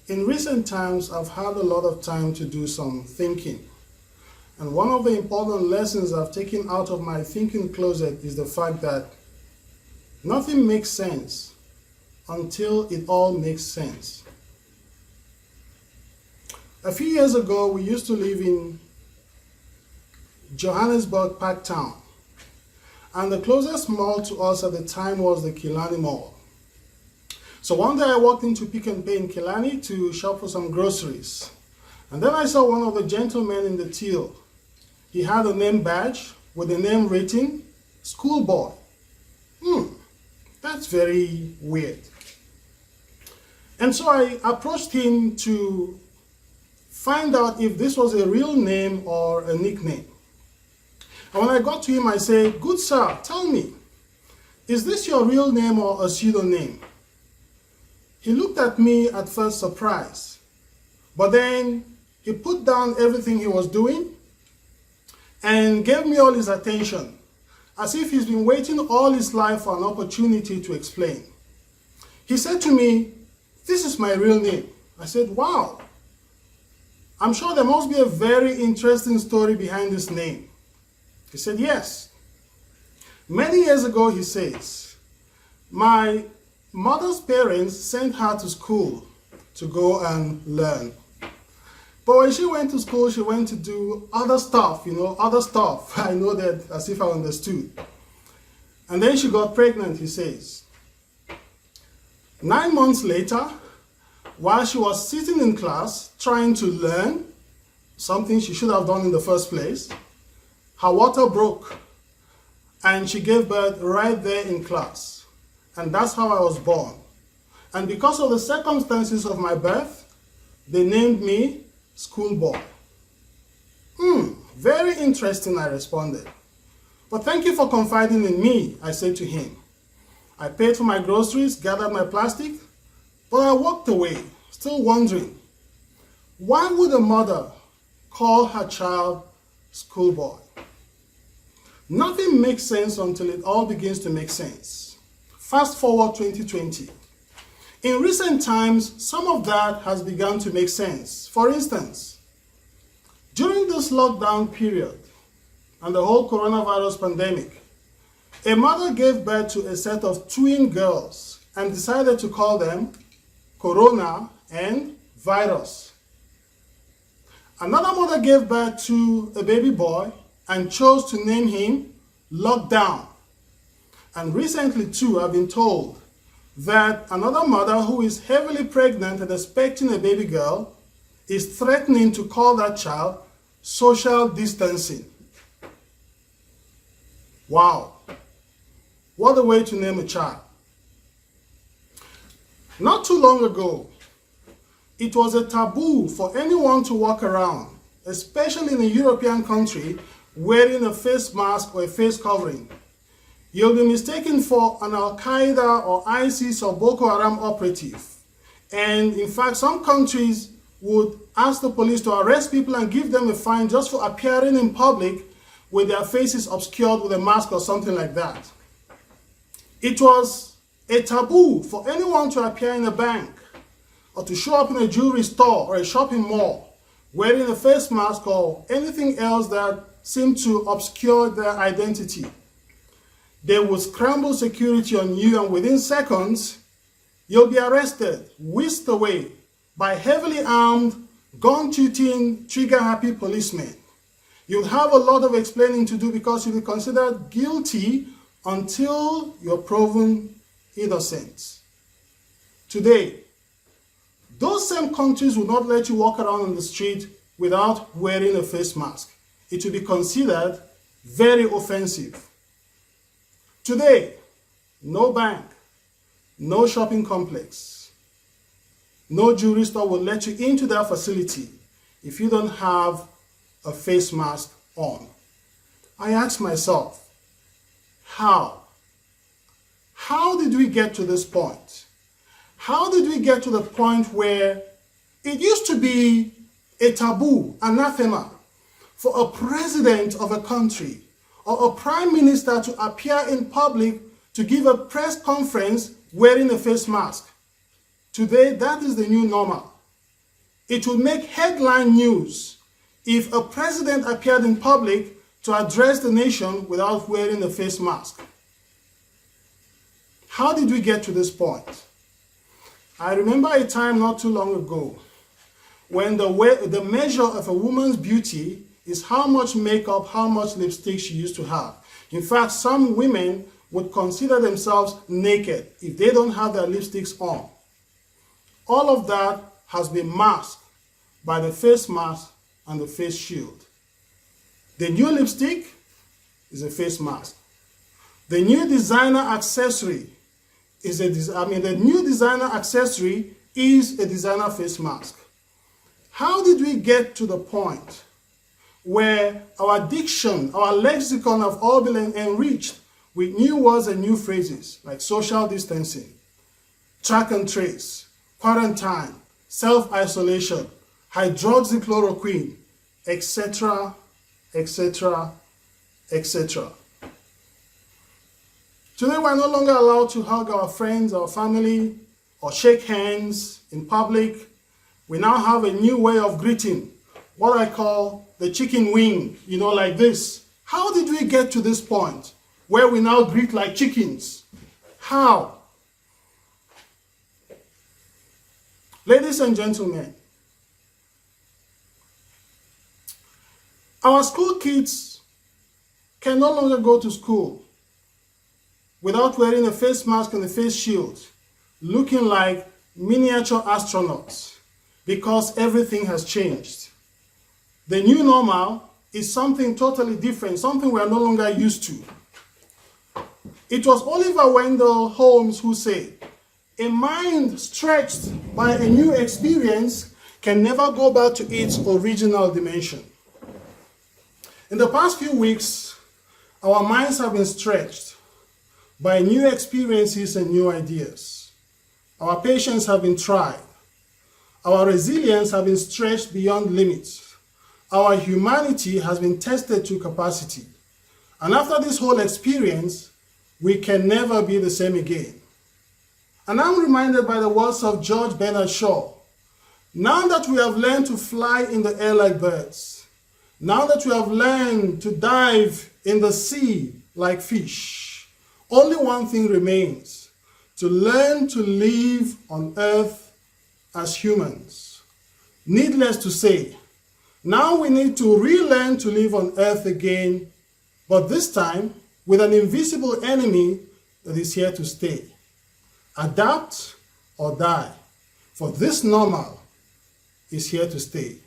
In recent times, I've had a lot of time to do some thinking. And one of the important lessons I've taken out of my thinking closet is the fact that nothing makes sense until it all makes sense. A few years ago, we used to live in Johannesburg, Parktown. And the closest mall to us at the time was the Killarney Mall. So one day I walked into Pick n Pay in Killarney to shop for some groceries. And then I saw one of the gentlemen in the till. He had a name badge with the name written, Schoolboy. That's very weird. And so I approached him to find out if this was a real name or a nickname. And when I got to him, I said, "Good sir, tell me, is this your real name or a pseudonym?" He looked at me at first surprised, but then he put down everything he was doing and gave me all his attention, as if he's been waiting all his life for an opportunity to explain. He said to me, "This is my real name." I said, "Wow, I'm sure there must be a very interesting story behind this name." He said, "Yes. Many years ago," he says, "my mother's parents sent her to school to go and learn. But when she went to school, she went to do other stuff, other stuff." I know that as if I understood. And then she got pregnant, he says. 9 months later, while she was sitting in class trying to learn something she should have done in the first place, her water broke and she gave birth right there in class. And that's how I was born. And because of the circumstances of my birth, they named me Schoolboy. Very interesting, I responded. "But thank you for confiding in me," I said to him. I paid for my groceries, gathered my plastic, but I walked away, still wondering, why would a mother call her child Schoolboy? Nothing makes sense until it all begins to make sense. Fast forward 2020. In recent times, some of that has begun to make sense. For instance, during this lockdown period and the whole coronavirus pandemic, a mother gave birth to a set of twin girls and decided to call them Corona and Virus. Another mother gave birth to a baby boy and chose to name him Lockdown. And recently too, I've been told that another mother who is heavily pregnant and expecting a baby girl is threatening to call that child Social Distancing. Wow. What a way to name a child. Not too long ago, it was a taboo for anyone to walk around, especially in a European country, wearing a face mask or a face covering. You'll be mistaken for an Al-Qaeda or ISIS or Boko Haram operative. And in fact, some countries would ask the police to arrest people and give them a fine just for appearing in public with their faces obscured with a mask or something like that. It was a taboo for anyone to appear in a bank or to show up in a jewelry store or a shopping mall wearing a face mask or anything else that seemed to obscure their identity. They will scramble security on you, and within seconds, you'll be arrested, whisked away by heavily armed, gun-shooting, trigger-happy policemen. You'll have a lot of explaining to do because you'll be considered guilty until you're proven innocent. Today, those same countries will not let you walk around on the street without wearing a face mask. It will be considered very offensive. Today, no bank, no shopping complex, no jewelry store will let you into their facility if you don't have a face mask on. I ask myself, how? How did we get to this point? How did we get to the point where it used to be a taboo, anathema, for a president of a country or a prime minister to appear in public to give a press conference wearing a face mask? Today, that is the new normal. It would make headline news if a president appeared in public to address the nation without wearing a face mask. How did we get to this point? I remember a time not too long ago when the measure of a woman's beauty is how much makeup, how much lipstick she used to have. In fact, some women would consider themselves naked if they don't have their lipsticks on. All of that has been masked by the face mask and the face shield. The new lipstick is a face mask. The new designer accessory is a designer face mask. How did we get to the point where our diction, our lexicon have all been enriched with new words and new phrases like social distancing, track and trace, quarantine, self-isolation, hydroxychloroquine, etc., etc., etc. Today we're no longer allowed to hug our friends, our family, or shake hands in public. We now have a new way of greeting, what I call the chicken wing, like this. How did we get to this point where we now greet like chickens? How? Ladies and gentlemen, our school kids can no longer go to school without wearing a face mask and a face shield, looking like miniature astronauts, because everything has changed. The new normal is something totally different, something we are no longer used to. It was Oliver Wendell Holmes who said, "A mind stretched by a new experience can never go back to its original dimension." In the past few weeks, our minds have been stretched by new experiences and new ideas. Our patience have been tried. Our resilience has been stretched beyond limits. Our humanity has been tested to capacity. And after this whole experience, we can never be the same again. And I'm reminded by the words of George Bernard Shaw. Now that we have learned to fly in the air like birds, now that we have learned to dive in the sea like fish, only one thing remains: to learn to live on earth as humans. Needless to say, now we need to relearn to live on earth again, but this time with an invisible enemy that is here to stay. Adapt or die, for this normal is here to stay.